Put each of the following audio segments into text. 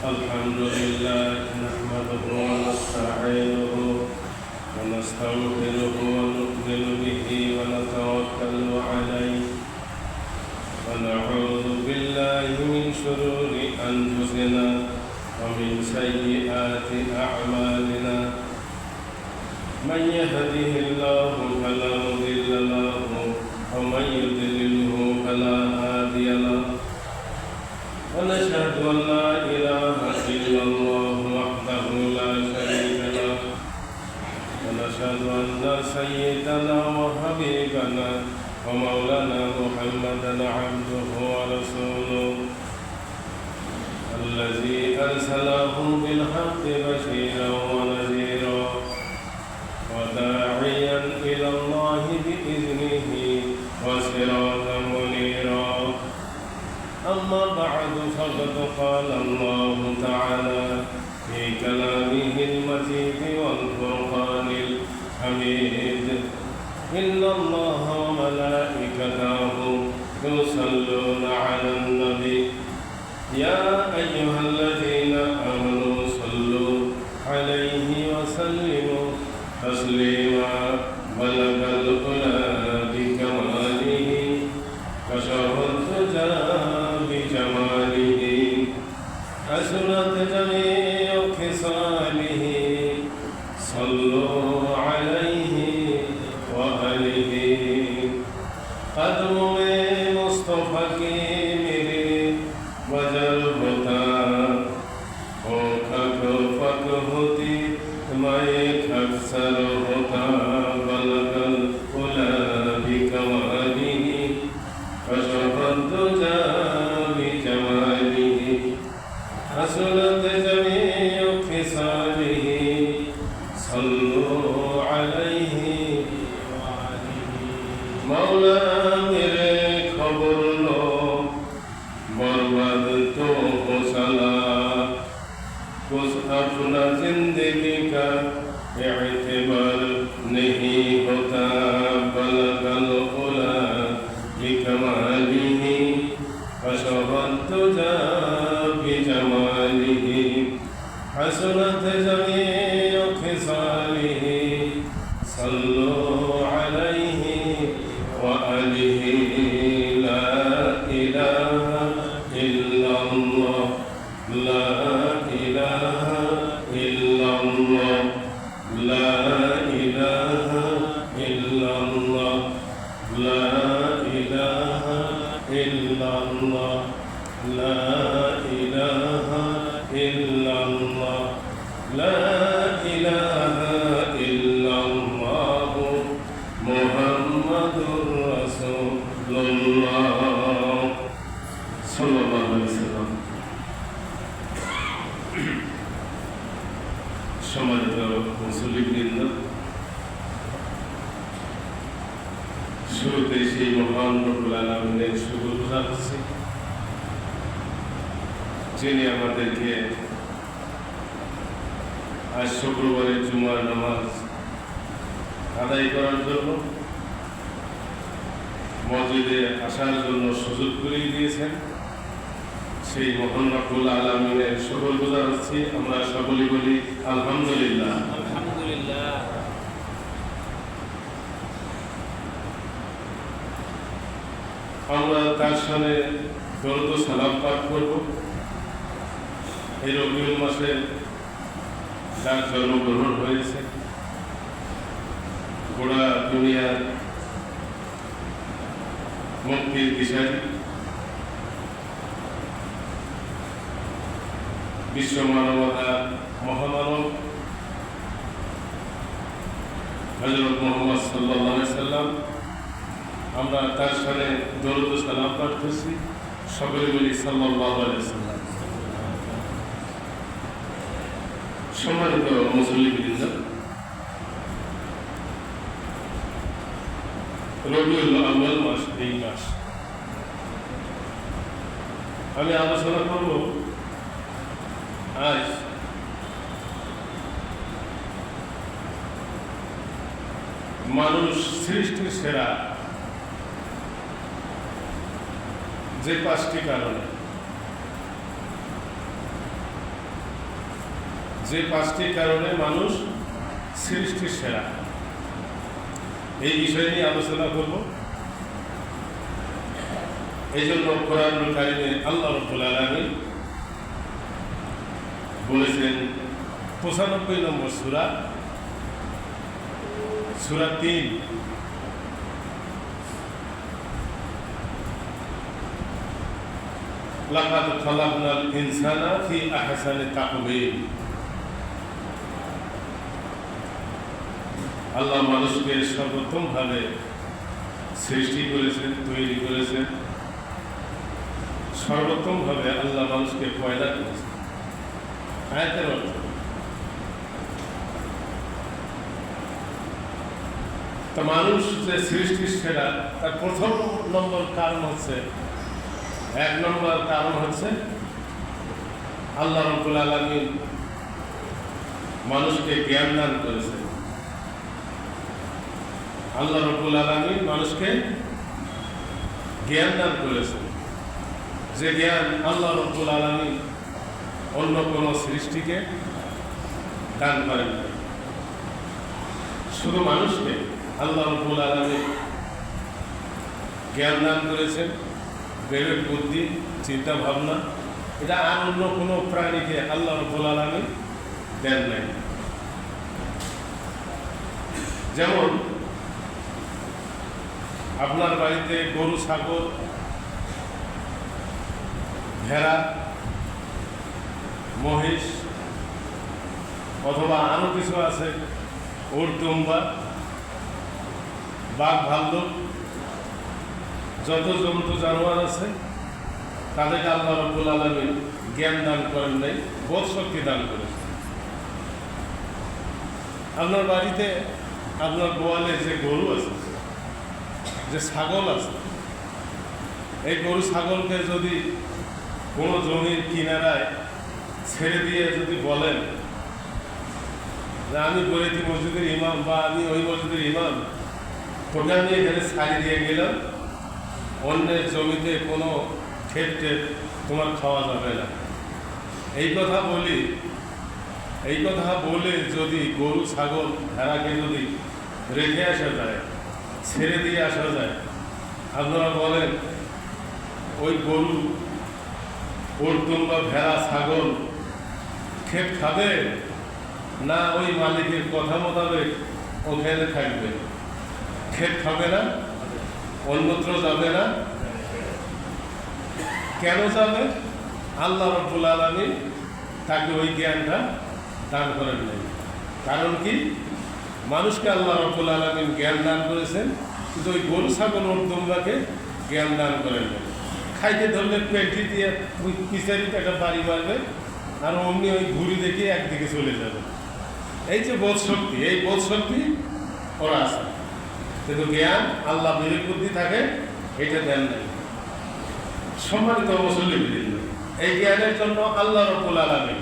الحمد لله نحمده ونستعينه ونستغفره ونؤمن به ونتوكل عليه ونعوذ بالله من شرور أنفسنا ومن سيئات أعمالنا من يهده الله فلا مضل له ومن يضلله فلا هادي له ونشهد أن لا إله إلا الله وحده لا شريك له ونشهد أن سيدنا وحبيبنا ومولانا محمدا عبده ورسوله الذي أرسله بالحق بشيرا ونذيرا وداعيا إلى الله بإذنه وسراجا منيرا أما بعد فقد قال الله تعالى في كلامه المجيد والفرقان الحميد إن الله وملائكته يصلون على النبي يا أيها الذين آمنوا صلوا عليه وسلموا تسليما بلغ العلا بكماله كشف الدجى بجماله حسنت جميع خصاله صلوا عليه وآله قدم में मुस्तफा की मेरे वजल होता हो खक फक होती मैं अक्सर होता बलगल उला बिकमाली कशफत दुजा बिजमाली हसनत जमीउ खिसालिही सल्लु अलैहि मौला मेरे खबर लो बर्बाद तो हो सला कुछ अपना जिंदगी का एतबार नहीं होता बलगल उला बिकमालिही कशफत दुजा बिजमालिही हसनत जमीउ खिसालिही सल्लु अलैहि وآله لا إله إلا الله لا إله إلا الله لا إله إلا الله لا إله إلا الله لا إله إلا الله لا إله إلا الله محمد رسول الله صلى الله عليه وسلم সম্মানিত মুসলিমবৃন্দ, শুরুতে সেই মহান রব্বুল আলামিনের শুকর গুজার করছি যিনি আমাদেরকে আজ শুক্রবারের জুমার নামাজ আদায় করার জন্য মসজিদে আসার জন্য সুযোগ করে দিয়েছেন। সেই মহান রব্বুল আলামিনের শুকর গুজার হচ্ছি। আমরা সকলেই বলি আলহামদুলিল্লাহ। আলহামদুলিল্লাহ। আমরা তার সামনে দরুদ ও সালাম পাঠ করব। এই রবিউল মাসে যার জন্মগ্রহণ হয়েছে গোড়া দুনিয়ার মুক্তির দিশারি বিশ্ব মানবতার মহামানব হযরত মুহাম্মদ সাল্লাল্লাহু আলাইহি সাল্লাম, আমরা তার সামনে দরুদ ও সালাম পাঠ করছি। সকলে বলি সাল্লাল্লাহু আলাইহি সাল্লাম। সম্মানিত মুসলিমবৃন্দ, রবিউল আউয়াল মাস, এই মাস আমি আলোচনা করব আজ মানুষ সৃষ্টির সেরা যে 5টি কারণে যে 5টি কারণে মানুষ সৃষ্টির সেরা, এই বিষয় নিয়ে আলোচনা করব। এই জন্য কোরআনুল কারীমে আল্লাহ রাব্বুল আলামিন বলেছেন 95 নম্বর সূরা, সূরা 3, লাকাদ খালাকনাল ইনসানা ফি আহসানি তাকওয়িম। আল্লাহ মানুষকে সর্বোত্তম ভাবে সৃষ্টি করেছেন, তৈরি করেছেন, সর্বোত্তম ভাবে আল্লাহ মানুষকে পয়দা করেছেন। আয়াতের অর্থ তো মানুষ যে সৃষ্টির সেরা, তার প্রথম নম্বর কারণ হচ্ছে, 1 নম্বর কারণ হচ্ছে আল্লাহ রাব্বুল আলামিন মানুষকে জ্ঞান দান করেছেন। আল্লাহ রাব্বুল আলামিন মানুষকে জ্ঞান দান করেছেন, যে জ্ঞান আল্লাহ রাব্বুল আলামিন অন্য কোন সৃষ্টিকে দান করেন না। শুধু মানুষকে আল্লাহ রাব্বুল আলামিন জ্ঞান দান করেছেন, বিবেক বুদ্ধি, চিন্তা ভাবনা, এটা আর অন্য কোনো প্রাণীকে আল্লাহ রাব্বুল আলামিন দেন নাই। যেমন আপনার বাড়িতে গরু, ছাগল, ভেড়া, মহিষ অথবা আরো কিছু আছে, উট, দুম্বা, বাঘ, ভাল্লুক, যত জন্তু জানোয়ার আছে, তাদেরকে আল্লাহ রাব্বুল আলামিন জ্ঞান দান করেন নাই, বোধ শক্তি দান করেছেন। আপনার বাড়িতে আপনার গোয়ালে যে গরু আছে, যে ছাগল আছে, এই গরু ছাগলকে যদি কোনো জমির কিনারায় ছেড়ে দিয়ে যদি বলেন যে আমি বরেতি মসজিদের ইমাম বা আমি ওই মসজিদের ইমাম, তোকে আমি এখানে ছাড়ি দিয়ে গেলাম, অন্যের জমিতে কোনো ক্ষেত্রে তোমার খাওয়া যাবে না, এই কথা বলে যদি গরু, ছাগল, ভেড়াকে যদি রেখে আসা যায়, ছেড়ে দিয়ে আসা যায়, আপনারা বলেন ওই গরু, উট, দুম্বা, ভেড়া, ছাগল ক্ষেত খাবে না ওই মালিকের কথা মোতাবেক ওখানে থাকবে? ক্ষেত খাবে না, অন্যত্র যাবে না। কেন যাবে? আল্লাহ রাব্বুল আলামিন তাকে ওই জ্ঞানটা দান করেন নাই। কারণ কি? মানুষকে আল্লাহ রাব্বুল আলামিন জ্ঞান দান করেছেন, কিন্তু ওই গরু, ছাগল, উট, দুম্বাকে জ্ঞান দান করেন নাই। খাইতে ধরলে পেট্রি দিয়ে পিছারিতে একটা বাড়ি মারবে, আর অমনি ওই ঘুরি দেখে একদিকে চলে যাবে। এই যে বোধ শক্তি, এই বোধ শক্তি ওরা আছে, কিন্তু জ্ঞান আল্লাহ বিবেক বুদ্ধি থাকে, এটা দেন নাই। সম্মানিত মুসল্লিবৃন্দ, এই জ্ঞানের জন্য আল্লাহ রাব্বুল আলামিন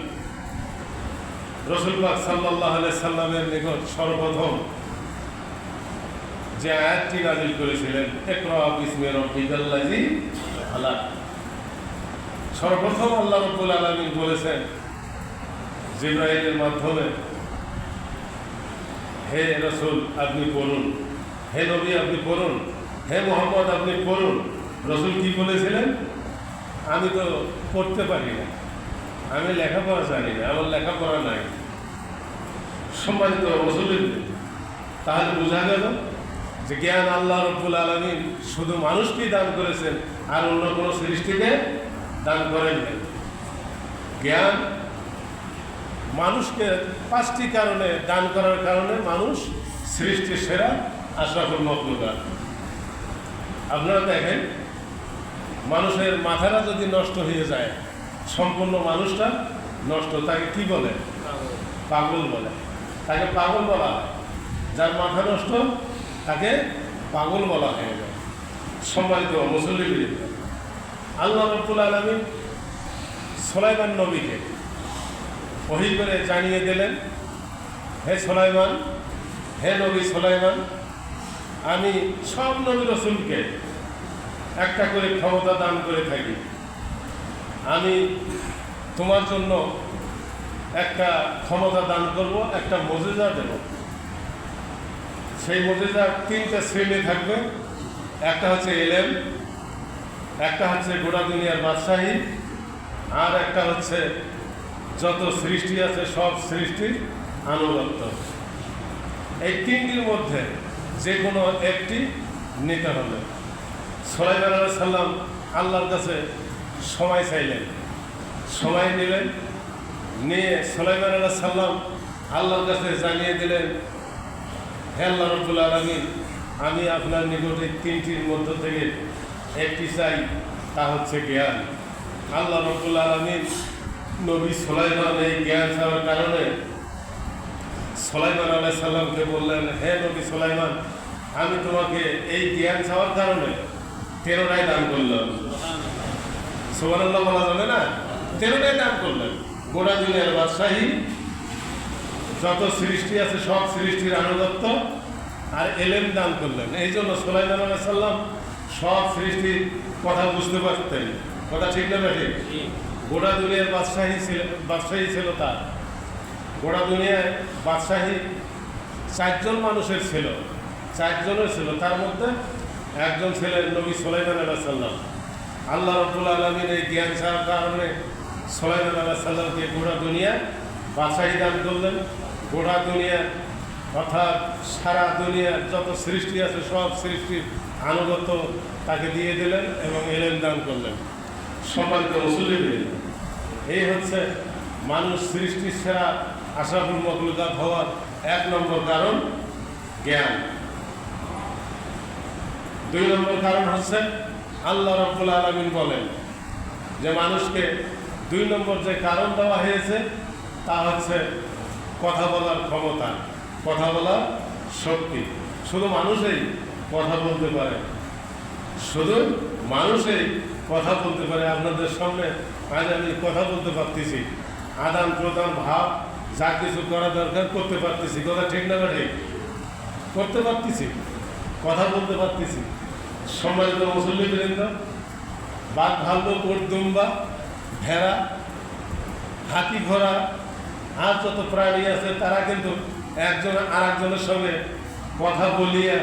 রাসূল পাক সাল্লাল্লাহু আলাইহি সাল্লামের নিকট সর্বপ্রথম যে আয়াতটি নাযিল করেছিলেন, ইকরা বিসমি রাব্বিকাল্লাযী খালাক, সর্বপ্রথম আল্লাহ রাব্বুল আলামিন বলেছেন জিবরাইলের মাধ্যমে, হে রাসূল আপনি পড়ুন, হে নবী আপনি পড়ুন, হে মুহাম্মদ আপনি পড়ুন। রাসূল কি বলেছিলেন? আমি তো পড়তে পারি না, আমি লেখাপড়া জানি না, আমার লেখাপড়া নাই। সম্মানিত মুসলিম, তাহলে বোঝা গেল যে জ্ঞান আল্লাহ রাব্বুল আলামিন শুধু মানুষকেই দান করেছেন, আর অন্য কোনো সৃষ্টিকে দান করেন নাই। জ্ঞান মানুষকে 5টি কারণে দান করার কারণে মানুষ সৃষ্টির সেরা, আশরাফুল মাখলুকাত। আপনারা দেখেন, মানুষের মাথাটা যদি নষ্ট হয়ে যায়, সম্পূর্ণ মানুষটা নষ্ট, তাকে কি বলে? পাগল বলে। তাকে পাগল বলা হয়। যার মাথা নষ্ট তাকে পাগল বলা হয়ে যায়। সম্মানিত মুসল্লিবৃন্দ, আল্লাহ রাব্বুল আলামিন সুলাইমান নবীকে ওহী করে জানিয়ে দিলেন, হে সুলাইমান, হে নবী সুলাইমান, আমি সব নবী রাসূলকে একটা করে ক্ষমতা দান করে থাকি। আমি তোমার জন্য একটা ক্ষমতা দান করব, একটা মজেজা দেব। সেই মজেজা তিনটা শ্রেণী থাকবে। একটা হচ্ছে এলেম, একটা হচ্ছে গোটা দুনিয়ার বাদশাহী, আর একটা হচ্ছে যত সৃষ্টি আছে সব সৃষ্টির আনুগত্য। এই তিনটির মধ্যে যে কোনো একটি নিতে হবে। সুলাইমান আলাইহিস সালাম আল্লাহর কাছে সময় চাইলেন, সময় নিলেন, নিয়ে সুলাইমান আলাইহিস সালাম আল্লাহর কাছে জানিয়ে দিলেন, হে আল্লাহ রাব্বুল আলামিন, আমি আপনার নিকটে তিনটির মধ্য থেকে একটি চাই, তা হচ্ছে জ্ঞান। আল্লাহ রাব্বুল আলামিন নবী সুলাইমান এই জ্ঞান চাওয়ার কারণে সুলাইমান আলাইহিস সালামকে বললেন, হে নবী সুলাইমান, আমি তোমাকে এই জ্ঞান চাওয়ার কারণে 13টাই দান করলাম। সুবহানাল্লাহ বলা যাবে না? 13টাই দান করলেন। গোটা দুনিয়ার বাদশাহী, যত সৃষ্টি আছে সব সৃষ্টির আনুগত্য, আর এলেম দান করলেন। এই জন্য সুলাইমান আলাইহিস সালাম সব সৃষ্টির কথা বুঝতে পারতেন। কথা ঠিক না বেঠে? গোটা দুনিয়ার বাদশাহী ছিল তার। গোটা দুনিয়ায় বাদশাহী 4জন মানুষের ছিল, 4জনের ছিল। তার মধ্যে একজন ছিলেন নবী সুলাইমান আলাইহিস সালাম। আল্লাহ রাব্বুল আলামিন এই জ্ঞান ছাড়ার কারণে সুলাইমান আলাইহিস সালামকে গোটা দুনিয়া বাদশাহী দান করলেন। গোটা দুনিয়ার অর্থাৎ সারা দুনিয়ার যত সৃষ্টি আছে সব সৃষ্টির আনুগত্য তাকে দিয়ে দিলেন এবং এলেম দান করলেন। সম্মানিত মুসলিম, এই হচ্ছে মানুষ সৃষ্টির সেরা আশরাফুল মাখলুকাত হওয়ার 1 নম্বর কারণ জ্ঞান। 2 নম্বর কারণ হচ্ছে আল্লাহ রাব্বুল আলামিন বলেন যে মানুষকে 2 নম্বর যে কারণ দেওয়া হয়েছে তা হচ্ছে কথা বলার ক্ষমতা, কথা বলার শক্তি। শুধু মানুষই কথা বলতে পারে, শুধু মানুষই কথা বলতে পারে। আপনাদের সামনে আজ আমি কথা বলতে পারতেছি, আদান প্রদান ভাব যা কিছু করা দরকার করতে পারতেছি। কথা ঠিক না ঠিক? করতে পারতেছি, কথা বলতে পারতেছি। সম্মানিত মুসল্লিবৃন্দ, বাঘ, ভাল্লুক, উট, দুম্বা, ভেড়া, হাতি, ঘোড়া আর যত প্রাণী আছে তারা কিন্তু একজন আর একজনের সঙ্গে কথা বলিয়া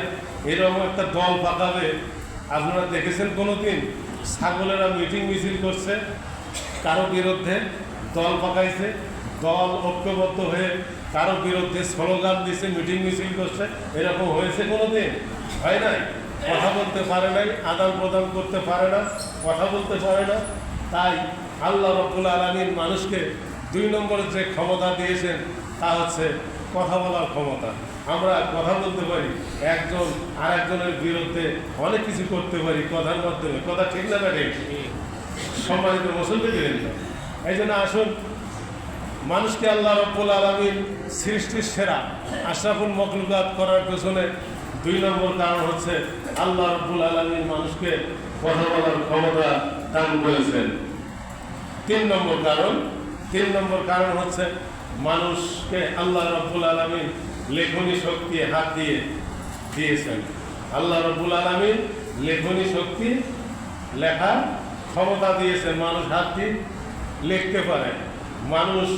এরকম একটা দল পাকাবে। আপনারা দেখেছেন কোনোদিন? ছাগলেরা মিটিং মিছিল করছে, কারো বিরুদ্ধে দল পাকাইছে, দল ঐক্যবদ্ধ হয়ে কারো বিরুদ্ধে স্লোগান দিছে, মিটিং মিছিল করছে। এরকম হয়েছে কোনোদিন? হয় নাই। কথা বলতে পারে নাই, আদান প্রদান করতে পারে না, কথা বলতে পারে না। তাই আল্লাহ রাব্বুল আলামিন মানুষকে 2 নম্বরের যে ক্ষমতা দিয়েছেন তা হচ্ছে কথা বলার ক্ষমতা। আমরা কথা বলতে পারি, একজন আর একজনের বিরুদ্ধে অনেক কিছু করতে পারি কথার মাধ্যমে। কথা ঠিক না ঠিক? সম্মানিত মুসল্লিবৃন্দ, এই জন্য আসুন মানুষকে আল্লাহ রাব্বুল আলামিন সৃষ্টির সেরা আশরাফুল মাখলুকাত করার পেছনে 2 নম্বর কারণ হচ্ছে আল্লাহ রাব্বুল আলামিন মানুষকে কথা বলার ক্ষমতা দান করেছেন। 3 নম্বর কারণ হচ্ছে মানুষকে আল্লাহ রাব্বুল আলামিন লেখনী শক্তি হাত দিয়ে দিয়েছেন। আল্লাহ রাব্বুল আলামিন লেখনী শক্তি, লেখার ক্ষমতা দিয়েছেন। মানুষ হাত দিয়ে লিখতে পারে। মানুষ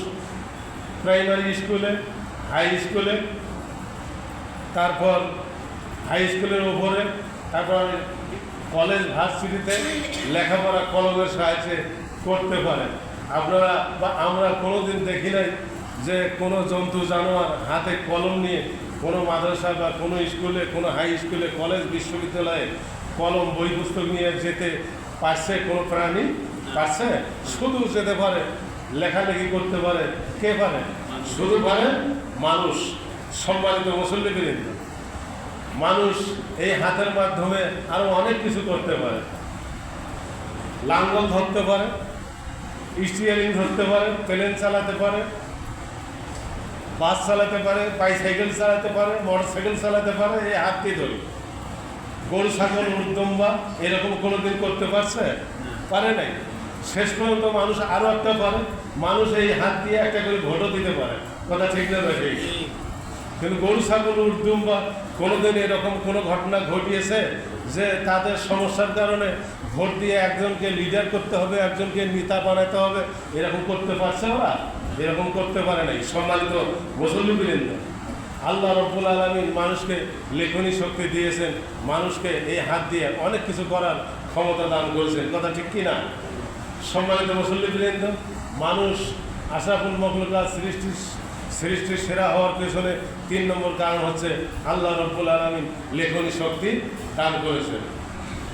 প্রাইমারি স্কুলে, হাই স্কুলে, তারপর হাই স্কুলের উপরে, তারপর কলেজ, ভার্সিটিতে লেখাপড়া কলমের সাহায্যে করতে পারে। আপনারা বা আমরা কোনোদিন দেখি নাই যে কোনো জন্তু জানোয়ার হাতে কলম নিয়ে কোনো মাদ্রাসা বা কোনো স্কুলে, কোনো হাই স্কুলে, কলেজ, বিশ্ববিদ্যালয়ে কলম, বই, পুস্তক নিয়ে যেতে পারছে কোনো প্রাণী? পারছে? শুধু যেতে পারে, লেখালেখি করতে পারে। কে পারে? শুধু পারে মানুষ। সম্মানিত মুসল্লিবৃন্দ, মানুষ এই হাতের মাধ্যমে আরো অনেক কিছু করতে পারে। লাঙ্গল ধরতে পারে, স্টিয়ারিং ধরতে পারে, প্লেন চালাতে পারে, বাস চালাতে পারে, বাইসাইকেল চালাতে পারে, মোটরসাইকেল চালাতে পারে। এই হাত দিয়ে ধরে গরু, ছাগল, উট, দুম্বা এরকম কোনোদিন করতে পারছে? পারে নাই। শেষ পর্যন্ত মানুষ আরো একটা পারে, মানুষ এই হাত দিয়ে একটা করে ভোটও দিতে পারে। কথা ঠিক না ঠিক? কিন্তু গরু, ছাগল, উট, দুম্বা কোনোদিন এরকম কোনো ঘটনা ঘটিয়েছে যে তাদের সমস্যার কারণে ভোট দিয়ে একজনকে লিডার করতে হবে, একজনকে নেতা বানাতে হবে, এরকম করতে পারছে ওরা? এরকম করতে পারে নাই। সম্মানিত মুসল্লিবৃন্দ, আল্লাহ রাব্বুল আলামিন মানুষকে লেখনী শক্তি দিয়েছেন, মানুষকে এই হাত দিয়ে অনেক কিছু করার ক্ষমতা দান করেছেন। কথা ঠিক কি না? সম্মানিত মুসল্লিবৃন্দ, মানুষ আশরাফুল মাখলুকাত সৃষ্টির সেরা হওয়ার পেছনে 3 নম্বর কারণ হচ্ছে আল্লাহ রাব্বুল আলামিন লেখনী শক্তি দান করেছেন।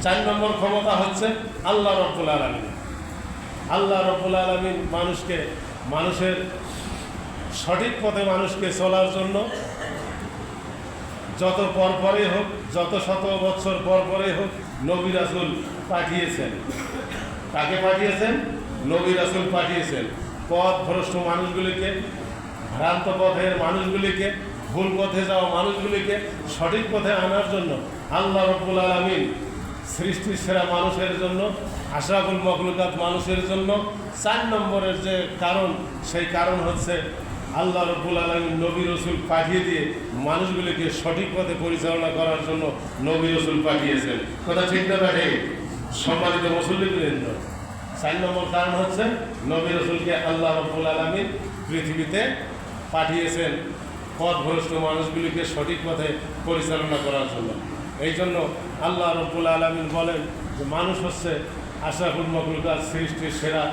4 নম্বর ক্ষমতা হচ্ছে আল্লাহ রাব্বুল আলামিন। আল্লাহ রাব্বুল আলামিন মানুষের সঠিক পথে মানুষকে চলার জন্য যত পরপরে হোক, যত শত বছর পরপরে হোক, নবী রাসূল পাঠিয়েছেন। তাকে পাঠিয়েছেন? নবী রাসূল পাঠিয়েছেন পথভ্রষ্ট মানুষগুলিকে, ভ্রান্ত পথের মানুষগুলিকে, ভুল পথে যাওয়া মানুষগুলিকে সঠিক পথে আনার জন্য আল্লাহ রাব্বুল আলামিন সৃষ্টির সেরা মানুষের জন্য, আশরাফুল মাখলুকাত মানুষের জন্য 4 নম্বরের যে কারণ, সেই কারণ হচ্ছে আল্লাহ রাব্বুল আলামিন নবী রাসূল পাঠিয়ে দিয়ে মানুষগুলিকে সঠিক পথে পরিচালনা করার জন্য নবী রাসূল পাঠিয়েছেন। কথা ঠিক না ভাই? সম্মানিত মুসল্লিবৃন্দ, 4 নম্বর কারণ হচ্ছে নবী রাসূলকে আল্লাহ রাব্বুল আলামিন পৃথিবীতে পাঠিয়েছেন পথভ্রষ্ট মানুষগুলিকে সঠিক পথে পরিচালনা করার জন্য। এই জন্য আল্লাহ রাব্বুল আলামিন বলেন যে মানুষ হচ্ছে আশরাফুল মাখলুকাত সৃষ্টির সেরা।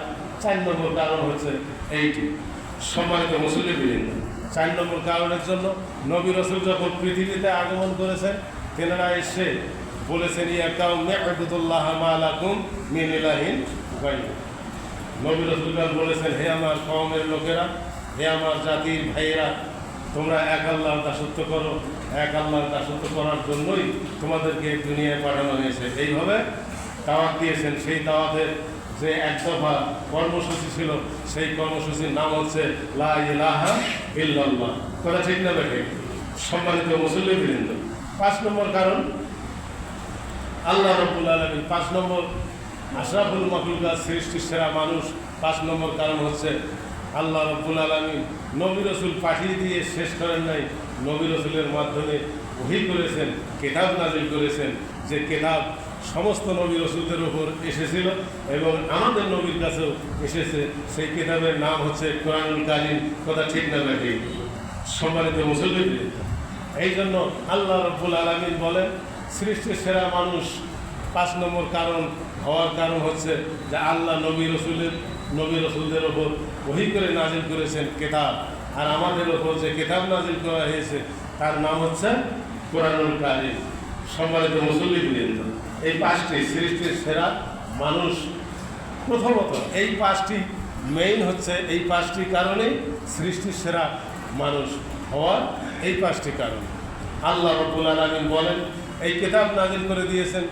4 নম্বর কারণ হচ্ছে এইটি। সম্মানিত মুসল্লিবৃন্দ, 4 নম্বর কারণের জন্য নবী রাসূল যখন পৃথিবীতে আগমন করেছেন, তেনারা এসে বলেছেন ইয়া কাওমি ইবুদুল্লাহ মা লাকুম মিন ইলাহিন গায়রুহু। নবী রাসূল বলেছেন, হে আমার কওমের লোকেরা, হে আমার জাতির ভাইয়েরা, তোমরা এক আল্লাহর দাসত্ব করো। এক আল্লাহর দাসত্ব করার জন্যই তোমাদেরকে দুনিয়ায় পাঠানো হয়েছে। এইভাবে দাওয়াত দিয়েছেন। সেই দাওয়াতের যে এক দফা কর্মসূচি ছিল, সেই কর্মসূচির নাম হচ্ছে লা ইলাহা ইল্লাল্লাহ। কথা ঠিক না বেঠে? সম্মানিত মুসল্লিবৃন্দ, 5 নম্বর কারণ আল্লাহ রাব্বুল আলামিন, 5 নম্বর আশরাফুল মাখলুকাত সৃষ্টির সেরা মানুষ। 5 নম্বর কারণ হচ্ছে আল্লাহ রাব্বুল আলামিন নবী রাসূল পাঠিয়ে দিয়ে শেষ করেন নাই। নবী রাসূলের মাধ্যমে ওহী করেছেন, কিতাব নাযিল করেছেন, যে কিতাব সমস্ত নবী রাসূলদের উপর এসেছিল এবং আমাদের নবীর কাছেও এসেছে। সেই কিতাবের নাম হচ্ছে কোরআনুল কারীম। কথা ঠিক না ভাই? সম্মানিত মুসল্লিবৃন্দ, এই জন্য আল্লাহ রাব্বুল আলামিন বলেন সৃষ্টির সেরা মানুষ। 5 নম্বর কারণ হওয়ার কারণ হচ্ছে যে আল্লাহ নবী রাসূলদের ওপর ওহী করে নাজিল করেছেন কিতাব, আর আমাদের ওপর যে কিতাব নাজিল করা হয়েছে তার নাম হচ্ছে কোরআনুল কারীম। সম্মানিত মুসল্লিবৃন্দ, এই 5টি সৃষ্টির সেরা মানুষ। প্রথমত এই 5টি মেইন হচ্ছে, এই 5টি কারণেই সৃষ্টির সেরা মানুষ হওয়ার এই 5টি কারণ। আল্লাহ রাব্বুল আলামিন বলেন, এই কিতাব নাজিল করে দিয়েছেন।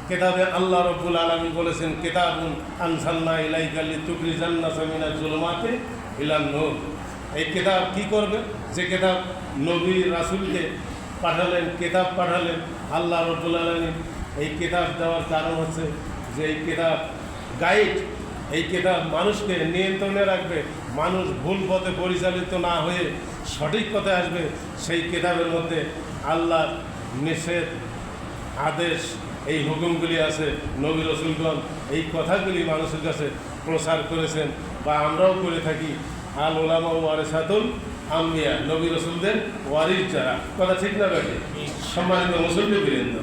কিতাবে আল্লাহ রাব্বুল আলামিন বলেছেন কিতাবুন আনজালনা ইলাইকা লিতুখরিজান নাসা মিনাজ জুলুমাতি ইলান নূর। এই কিতাব কি করবে? যে কিতাব নবী রাসূলকে পাঠালেন, কিতাব পাঠালেন আল্লাহ রাব্বুল আলামিন। এই কিতাব দেওয়ার কারণ হচ্ছে যে এই কিতাব গাইড, এই কিতাব মানুষকে নিয়ন্ত্রণে রাখবে। মানুষ ভুল পথে পরিচালিত না হয়ে সঠিক পথে আসবে। সেই কিতাবের মধ্যে আল্লাহর নিষেধ, আদেশ, এই হুকুমগুলি আছে। নবী রাসূলগণ এই কথাগুলি মানুষের কাছে প্রচার করেছেন, বা আমরাও করে থাকি। আল উলামা ওয়ারিসাতুল আম্বিয়া, নবী রাসূলদের ওয়ারিস যারা। কথা ঠিক না বেঠে? সম্মানিত মুসল্লিবৃন্দ,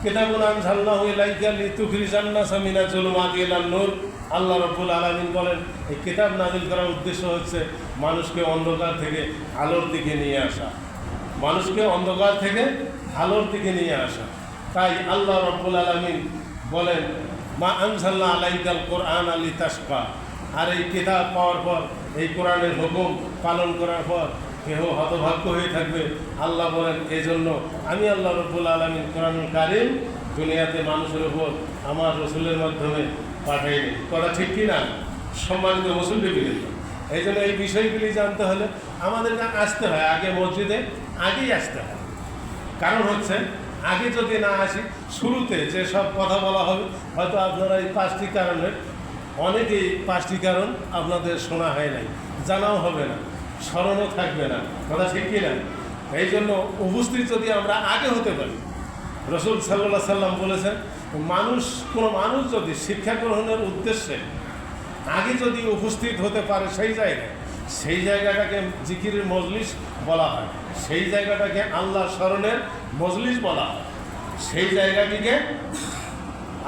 কিতাবুন আনজালনাহু ইলাইকা লিতুখরিজান নাসা মিনাজ জুলুমাতি ইলান নূর। আল্লাহ রাব্বুল আলামিন বলেন এই কিতাব নাযিল করার উদ্দেশ্য হচ্ছে মানুষকে অন্ধকার থেকে আলোর দিকে নিয়ে আসা। মানুষকে অন্ধকার থেকে আলোর দিকে নিয়ে আসা। তাই আল্লাহ রাব্বুল আলামিন বলেন মা আনজালনা আলাইকাল কোরআনা লিতাশকা। আর এই কিতাব পাওয়ার পর, এই কোরআনের হুকুম পালন করার পর কেহ হতভাগ্য হয়ে থাকবে। আল্লাহ বলেন এজন্য আমি আল্লাহ রাব্বুল আলামিন কোরআনুল কারীম দুনিয়াতে মানুষের উপর আমার রাসূলের মাধ্যমে পাঠাইনি। কথা ঠিক কি না? সম্মানিত মুসল্লিবৃন্দ, এই জন্য এই বিষয়গুলি জানতে হলে আমাদেরকে আসতে হয়, আগে মসজিদে আগেই আসতে হয়। কারণ হচ্ছে আগে যদি না আসি, শুরুতে যে সব কথা বলা হবে, হয়তো আপনারা এই 5টি কারণের অনেকেই 5টি কারণ আপনাদের শোনা হয় নাই, জানাও হবে না, স্মরণও থাকবে না। কথা ঠিক কি না? এই জন্য উপস্থিত যদি আমরা আগে হতে পারি, রাসূল সাল্লাল্লাহু আলাইহি সাল্লাম বলেছেন কোনো মানুষ যদি শিক্ষা গ্রহণের উদ্দেশ্যে আগে যদি উপস্থিত হতে পারে সেই জায়গায়, সেই জায়গাটাকে জিকিরের মজলিস বলা হয়, সেই জায়গাটাকে আল্লাহ স্মরণের মজলিস বলা হয়, সেই জায়গাটিকে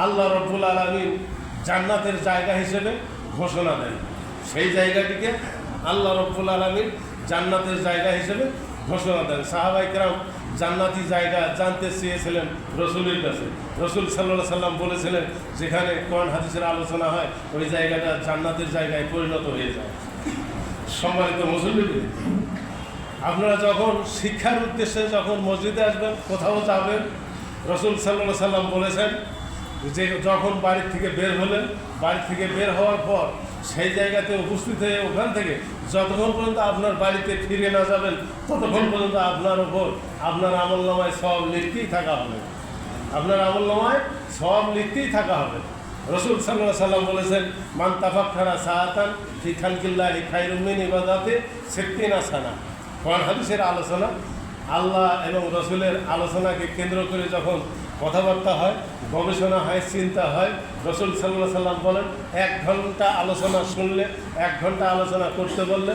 আল্লাহ রব্বুল আলামিন জান্নাতের জায়গা হিসেবে ঘোষণা দেন, সেই জায়গাটিকে আল্লাহ রব্বুল আলামিন জান্নাতের জায়গা হিসেবে ঘোষণা দেন। সাহাবায়ে কেরাম জান্নাতি জায়গা জানতে চেয়েছিলেন রসুলের কাছে। রসুল সাল্লাল্লাহু আলাইহি সাল্লাম বলেছিলেন, যেখানে কোরআন হাদিসের আলোচনা হয় ওই জায়গাটা জান্নাতের জায়গায় পরিণত হয়ে যায়। সম্মানিত মুসল্লি, আপনারা যখন শিক্ষার উদ্দেশ্যে যখন মসজিদে আসবেন, কোথাও যাবেন, রসুল সাল্লাল্লাহু আলাইহি সাল্লাম বলেছেন যে যখন বাড়ি থেকে বের হলেন, বাড়ি থেকে বের হওয়ার পর সেই জায়গাতে উপস্থিত হয়ে ওখান থেকে যতক্ষণ পর্যন্ত আপনার বাড়িতে ফিরে না যাবেন ততক্ষণ পর্যন্ত আপনার ওপর আপনার আমলনামায় সওয়াব লিখতেই থাকা হবে, আপনার আমলনামায় সওয়াব লিখতেই থাকা হবে। রসুল সাল্লাল্লাহু আলাইহি সাল্লাম বলেছেন, মান তাফাক্কারা সাআতান ফি খালকিল্লাহি খায়রুম মিন ইবাদাতি সিত্তিনা সানা। কোরআন হাদিসের আলোচনা, আল্লাহ এবং রসুলের আলোচনাকে কেন্দ্র করে যখন কথাবার্তা হয়, গবেষণা হয়, চিন্তা হয়, রসুল সাল্লাল্লাহু আলাইহি সাল্লাম বলেন 1 ঘন্টা আলোচনা শুনলে, 1 ঘন্টা আলোচনা করতে বললে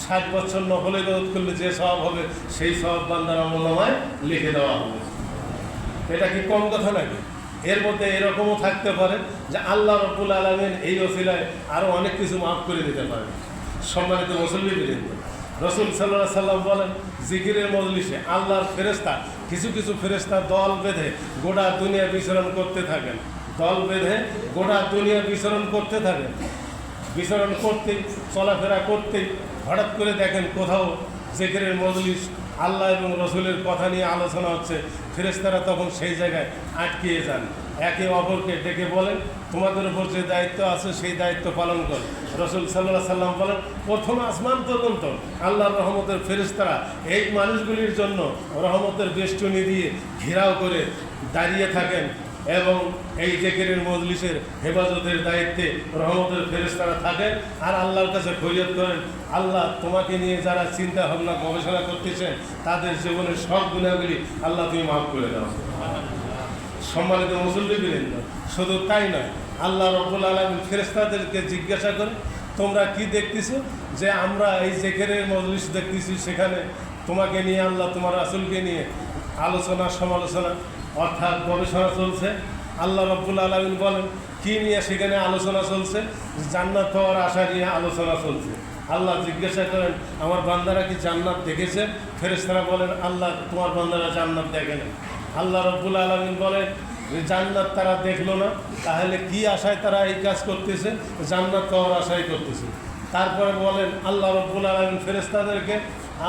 60 বছর নফল ইবাদত করলে যে সওয়াব হবে সেই সওয়াব বান্দার আমলনামায় লিখে দেওয়া হবে। এটা কি কম কথা নাকি? এর মধ্যে এরকমও থাকতে পারে যে আল্লাহ রব্বুল আলামিন এই ওসিলায় আরও অনেক কিছু মাফ করে দিতে পারেন। সম্মানিত মুসল্লিবৃন্দ, রসুল সাল্লাল্লাহু আলাইহি সাল্লাম বলেন, জিকিরের মজলিসে আল্লাহর ফেরেশতা কিছু কিছু ফেরেশতা দল বেঁধে গোটা দুনিয়া বিচরণ করতে থাকেন, দল বেঁধে গোটা দুনিয়া বিচরণ করতে থাকেন। বিচরণ করতেই, চলাফেরা করতেই হঠাৎ করে দেখেন কোথাও জিকিরের মজলিস, আল্লাহ এবং রসুলের কথা নিয়ে আলোচনা হচ্ছে, ফেরেশতারা তখন সেই জায়গায় আটকিয়ে যান, একে অপরকে ডেকে বলেন, তোমাদের উপর যে দায়িত্ব আছে সেই দায়িত্ব পালন করো। রসুল সাল্লাল্লাহু আলাইহি সাল্লাম বলেন, প্রথম আসমান পর্যন্ত আল্লাহর রহমতের ফেরেশতারা এই মানুষগুলির জন্য রহমতের বেষ্টনী দিয়ে ঘেরাও করে দাঁড়িয়ে থাকেন এবং এই জিকিরের মজলিসের হেফাজতের দায়িত্বে রহমতের ফেরেশতারা থাকেন আর আল্লাহর কাছে ফরিয়াদ করেন, আল্লাহ তোমাকে নিয়ে যারা চিন্তা ভাবনা গবেষণা করতেছেন তাদের জীবনের সব গুনাহগুলি আল্লাহ তুমি মাফ করে দাও। সম্মানিত মুসল্লিবৃন্দ, শুধু তাই নয়, আল্লাহ রব্বুল আলামিন ফেরেশতাদেরকে জিজ্ঞাসা করে, তোমরা কি দেখতেছো? যে আমরা এই জিকিরের মজলিস দেখতেছি, সেখানে তোমাকে নিয়ে, আল্লাহ তোমার রাসূলকে নিয়ে আলোচনা সমালোচনা অর্থাৎ গবেষণা চলছে। আল্লাহ রব্বুল আলামিন বলেন, কি নিয়ে সেখানে আলোচনা চলছে? জান্নাত পাওয়ার আশা নিয়ে আলোচনা চলছে। আল্লাহ জিজ্ঞাসা করেন, আমার বান্দারা কি জান্নাত দেখেছে? ফেরেশতারা বলেন, আল্লাহ তোমার বান্দারা জান্নাত দেখে না। আল্লাহ রব্বুল আলামিন বলেন, জান্নাত তারা দেখলো না, তাহলে কি আশায় তারা এই কাজ করতেছে? জান্নাত পাওয়ার আশাই করতেছে। তারপরে বলেন আল্লাহ রব্বুল আলামিন ফেরেশতাদেরকে,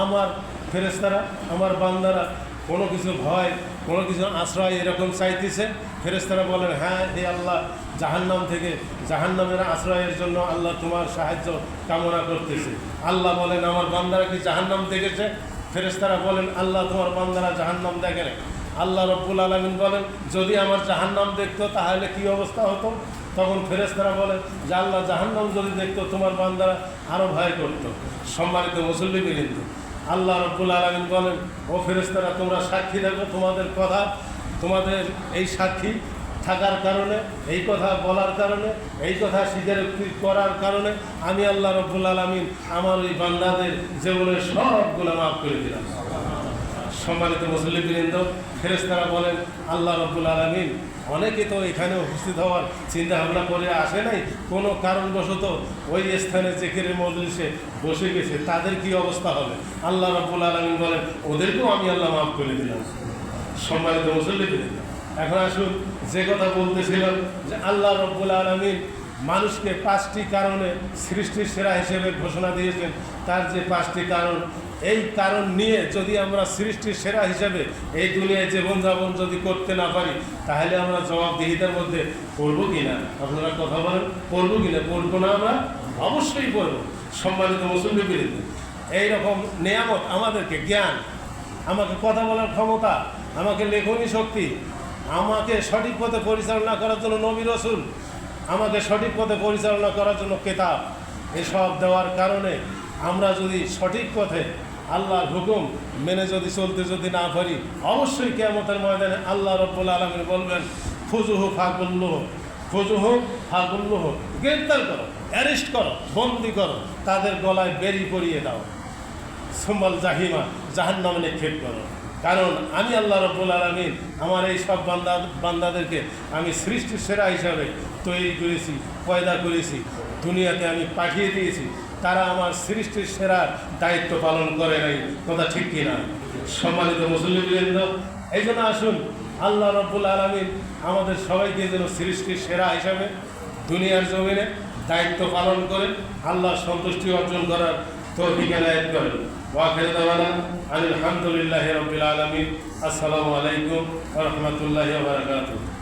আমার ফেরেশতারা, আমার বান্দারা কোনো কিছু ভয়, কোনো কিছু আশ্রয় এরকম চাইতেছে? ফেরেশতারা বলেন, হ্যাঁ হে আল্লাহ, জাহান্নাম থেকে, জাহান্নামের আশ্রয়ের জন্য আল্লাহ তোমার সাহায্য কামনা করতেছে। আল্লাহ বলেন, আমার বান্দারা কি জাহান্নাম দেখেছে? ফেরেশতারা বলেন, আল্লাহ তোমার বান্দারা জাহান্নাম দেখে না। আল্লাহ রব্বুল আলামিন বলেন, যদি আমার জাহান্নাম দেখতো তাহলে কি অবস্থা হতো? তখন ফেরেশতারা বলেন যে আল্লাহ, জাহান্নাম যদি দেখতো তোমার বান্দারা আরও ভয় করতো। সম্মানিত মুসল্লিবৃন্দ, আল্লাহ রব্বুল আলামিন বলেন, ও ফেরেশতারা, তোমরা সাক্ষী থাকো তোমাদের কথা, তোমাদের এই সাক্ষী থাকার কারণে, এই কথা বলার কারণে, এই কথা স্বীকারোক্তি করার কারণে আমি আল্লাহ রব্বুল আলামিন আমার ওই বান্দাদের জীবনের সব গুনাহ মাফ করে দিলাম। সম্মানিত মুসল্লিবৃন্দ, ফেরেশতারা বলেন, আল্লাহ রব্বুল আলামিন, অনেকে তো এখানে উপস্থিত হওয়ার চিন্তা ভাবনা করে আসে নাই, কোনো কারণবশত ওই স্থানে জিকিরের মজলিসে বসে গেছে, তাদের কি অবস্থা হবে? আল্লাহ রব্বুল আলামিন বলেন, ওদেরকেও আমি আল্লাহ মাফ করে দিলাম। সম্মানিত মুসল্লিবৃন্দ, এখন আসুন যে কথা বলতেছিলাম যে আল্লাহ রব্বুল আলামিন মানুষকে 5টি কারণে সৃষ্টির সেরা হিসেবে ঘোষণা দিয়েছেন। তার যে 5টি কারণ, এই কারণ নিয়ে যদি আমরা সৃষ্টির সেরা হিসেবে এই দুনিয়ায় জীবনযাপন যদি করতে না পারি, তাহলে আমরা জবাবদিহিতার মধ্যে পড়বো কিনা? আপনারা কথা বলেন, পড়বো কিনা? পড়বো না? আমরা অবশ্যই পড়বো। সম্মানিত মুসল্লিবৃন্দ, এইরকম নেয়ামত আমাদেরকে, জ্ঞান, আমাকে কথা বলার ক্ষমতা, আমাকে লেখনী শক্তি, আমাকে সঠিক পথে পরিচালনা করার জন্য নবী রাসূল, আমাকে সঠিক পথে পরিচালনা করার জন্য কিতাব, এসব দেওয়ার কারণে আমরা যদি সঠিক পথে আল্লাহর হুকুম মেনে চলতে না পারি, অবশ্যই কিয়ামতের ময়দানে আল্লাহ রব্বুল আলামিন বলবেন, ফুজুহু ফাকুল্লুহু, খুজু হোক ফাগুল্য হোক, গ্রেপ্তার করো, অ্যারেস্ট করো, বন্দি করো, তাদের গলায় বেরি পরিয়ে দাও, সুম্মাল জাহিমা জাহান্নামে নিক্ষেপ করো। কারণ আমি আল্লাহ রাব্বুল আলামিন আমার এই সব বান্দাদেরকে আমি সৃষ্টির সেরা হিসাবে তৈরি করেছি, পয়দা করেছি, দুনিয়াতে আমি পাঠিয়ে দিয়েছি। তারা আমার সৃষ্টির সেরার দায়িত্ব পালন করে নাই, কথা ঠিক কিনা? সম্মানিত মুসলিমবৃন্দ, এই জন্য আসুন আল্লাহ রাব্বুল আলামিন আমাদের সবাইকে যেন সৃষ্টির সেরা হিসাবে দুনিয়ার জমিনে দায়িত্ব পালন করে আল্লাহর সন্তুষ্টি অর্জন করার তৌফিক এনায়েত করেন। ওয়াখির দাওয়ানা আলহামদুলিল্লাহি রাব্বিল আলামিন। আসসালামু আলাইকুম ওয়া রাহমাতুল্লাহি ওয়া বারাকাতুহু।